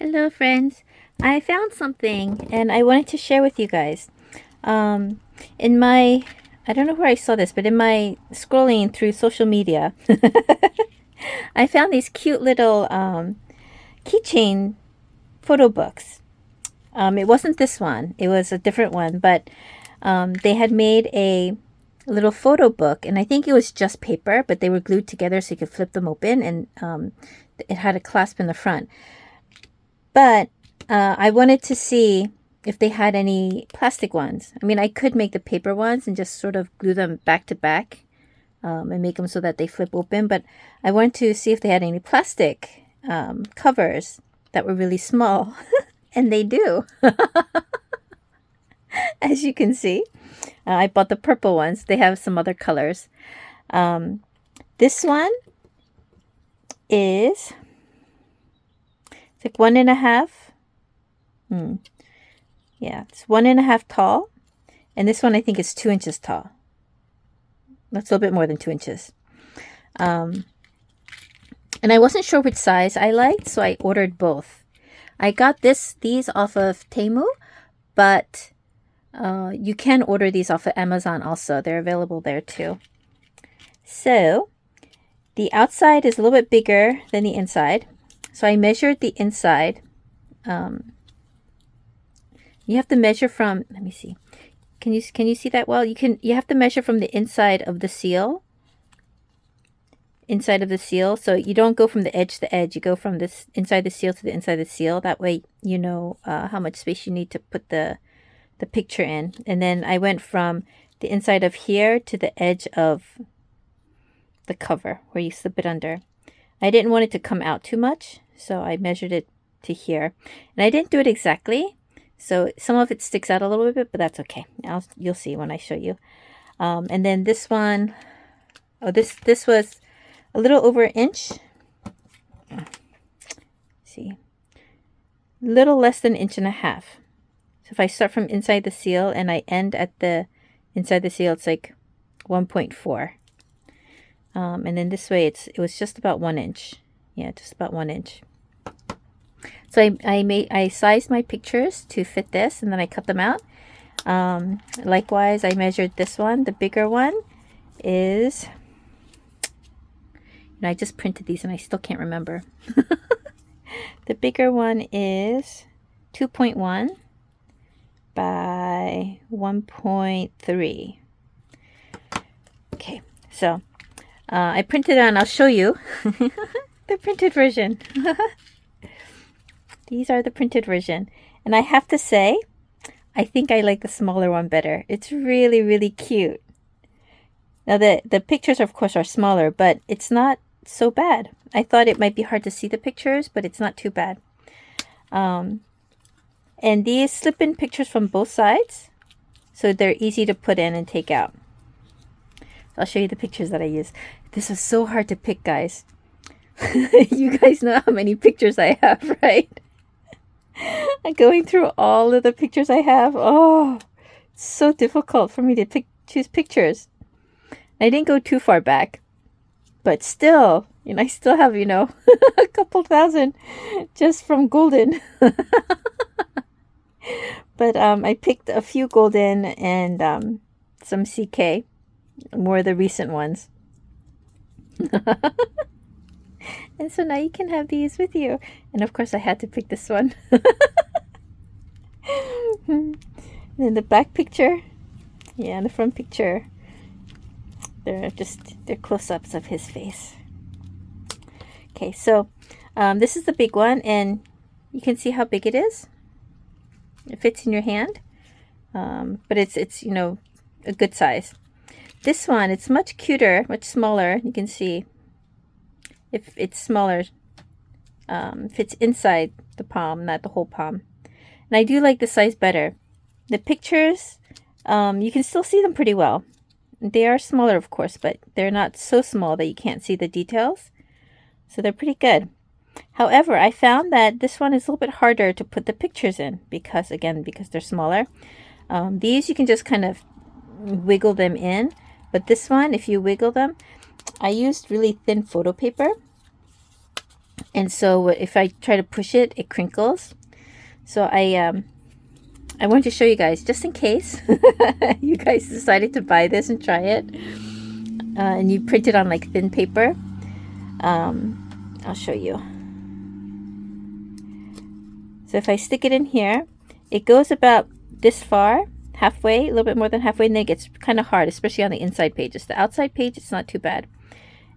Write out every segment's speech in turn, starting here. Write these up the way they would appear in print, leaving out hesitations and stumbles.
Hello, friends. I found something and I wanted to share with you guys. In my, I don't know where I saw this, but in my scrolling through social media, I found these cute little keychain photo books. It wasn't this one, it was a different one, but they had made a little photo book, and I think it was just paper, but they were glued together so you could flip them open, and it had a clasp in the front. But I wanted to see if they had any plastic ones. I mean, I could make the paper ones and just sort of glue them back to back and make them so that they flip open. But I wanted to see if they had any plastic covers that were really small. And they do. As you can see. I bought the purple ones. They have some other colors. This one is... it's like 1.5. Yeah, it's 1.5 tall. And this one I think is 2 inches tall. That's a little bit more than 2 inches. And I wasn't sure which size I liked, so I ordered both. I got these off of Temu, but you can order these off of Amazon also. They're available there too. So the outside is a little bit bigger than the inside. So I measured the inside. You have to measure from, let me see. Can you see that well? You have to measure from the inside of the seal. Inside of the seal. So you don't go from the edge to edge. You go from this inside the seal to the inside the seal. That way you know how much space you need to put the picture in. And then I went from the inside of here to the edge of the cover where you slip it under. I didn't want it to come out too much, so I measured it to here. And I didn't do it exactly, so some of it sticks out a little bit, but that's okay. You'll see when I show you. And then this one, this was a little over an inch. See, a little less than 1.5 inches. So if I start from inside the seal and I end at the inside the seal, it's like 1.4. And then this way it was just about 1 inch. Yeah, just about 1 inch. So I sized my pictures to fit this, and then I cut them out. Likewise, I measured this one. The bigger one is, I just printed these and I still can't remember. The bigger one is 2.1 by 1.3. Okay, so I printed it and I'll show you the printed version. These are the printed version. And I have to say, I think I like the smaller one better. It's really, really cute. Now the pictures, of course, are smaller, but it's not so bad. I thought it might be hard to see the pictures, but it's not too bad. And these slip in pictures from both sides, so they're easy to put in and take out. I'll show you the pictures that I use. This was so hard to pick, guys. You guys know how many pictures I have, right? I'm going through all of the pictures I have. Oh, it's so difficult for me to choose pictures. I didn't go too far back, but still, I still have, a couple thousand just from golden. But I picked a few golden and some CK, more of the recent ones. And so now you can have these with you. And of course I had to pick this one. And then the back picture. Yeah, and the front picture. They're close-ups of his face. Okay, so this is the big one, and you can see how big it is. It fits in your hand. But it's a good size. This one, it's much cuter, much smaller. You can see if it's smaller, fits inside the palm, not the whole palm. And I do like the size better. The pictures, you can still see them pretty well. They are smaller, of course, but they're not so small that you can't see the details. So they're pretty good. However, I found that this one is a little bit harder to put the pictures in because they're smaller. These you can just kind of wiggle them in. But this one, if you wiggle them, I used really thin photo paper, And so if I try to push it, it crinkles. So I wanted to show you guys, just in case you guys decided to buy this and try it, and you print it on like thin paper. I'll show you. So if I stick it in here, it goes about this far, halfway, a little bit more than halfway, and then it gets kind of hard, especially on the inside pages. The outside page, it's not too bad.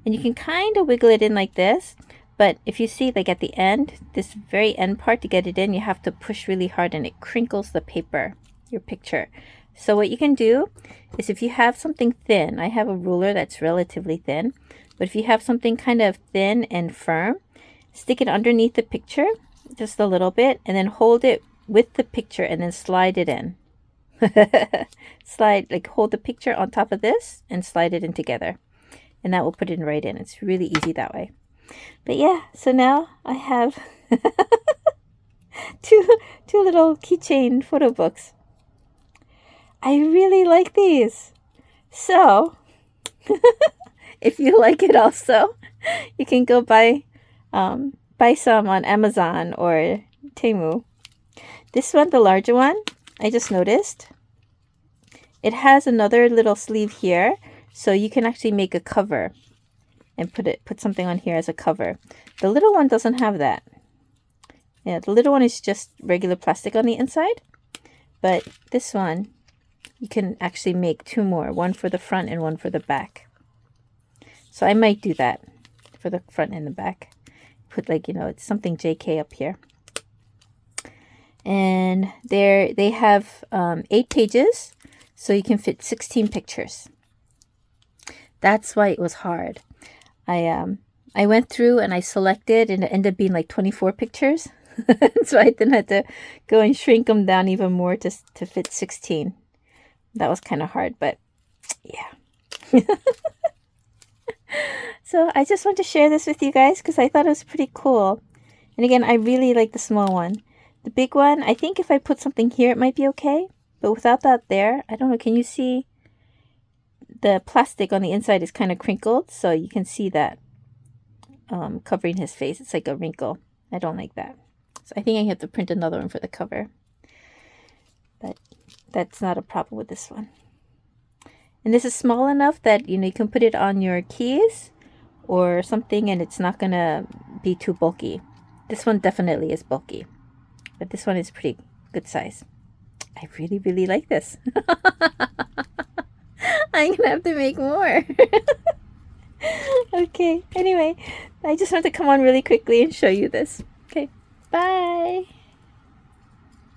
And you can kind of wiggle it in like this, but if you see, like at the end, this very end part, to get it in, you have to push really hard and it crinkles the paper, your picture. So what you can do is, if you have something thin, I have a ruler that's relatively thin, but if you have something kind of thin and firm, stick it underneath the picture just a little bit, and then hold it with the picture and then slide it in. Slide, like hold the picture on top of this and slide it in together, and that will put it right in. It's really easy that way. But yeah, so now I have two little keychain photo books. I really like these. So if you like it also, you can go buy some on Amazon or Temu. This one, the larger one, I just noticed, it has another little sleeve here, so you can actually make a cover and put something on here as a cover. The little one doesn't have that. Yeah, the little one is just regular plastic on the inside, but this one, you can actually make two more, one for the front and one for the back. So I might do that for the front and the back. Put, like, you know, it's something JK up here. And they have 8 pages, so you can fit 16 pictures. That's why it was hard. I went through and I selected, and it ended up being like 24 pictures. So I then had to go and shrink them down even more to fit 16. That was kind of hard, but yeah. So I just want to share this with you guys because I thought it was pretty cool. And again, I really like the small one. The big one, I think if I put something here, it might be okay. But without that there, I don't know, can you see? The plastic on the inside is kind of crinkled, so you can see that covering his face. It's like a wrinkle. I don't like that. So I think I have to print another one for the cover. But that's not a problem with this one. And this is small enough that, you know, you can put it on your keys or something and it's not going to be too bulky. This one definitely is bulky, but this one is pretty good size. I really, really like this. I'm going to have to make more. Okay, anyway, I just want to come on really quickly and show you this. Okay, bye.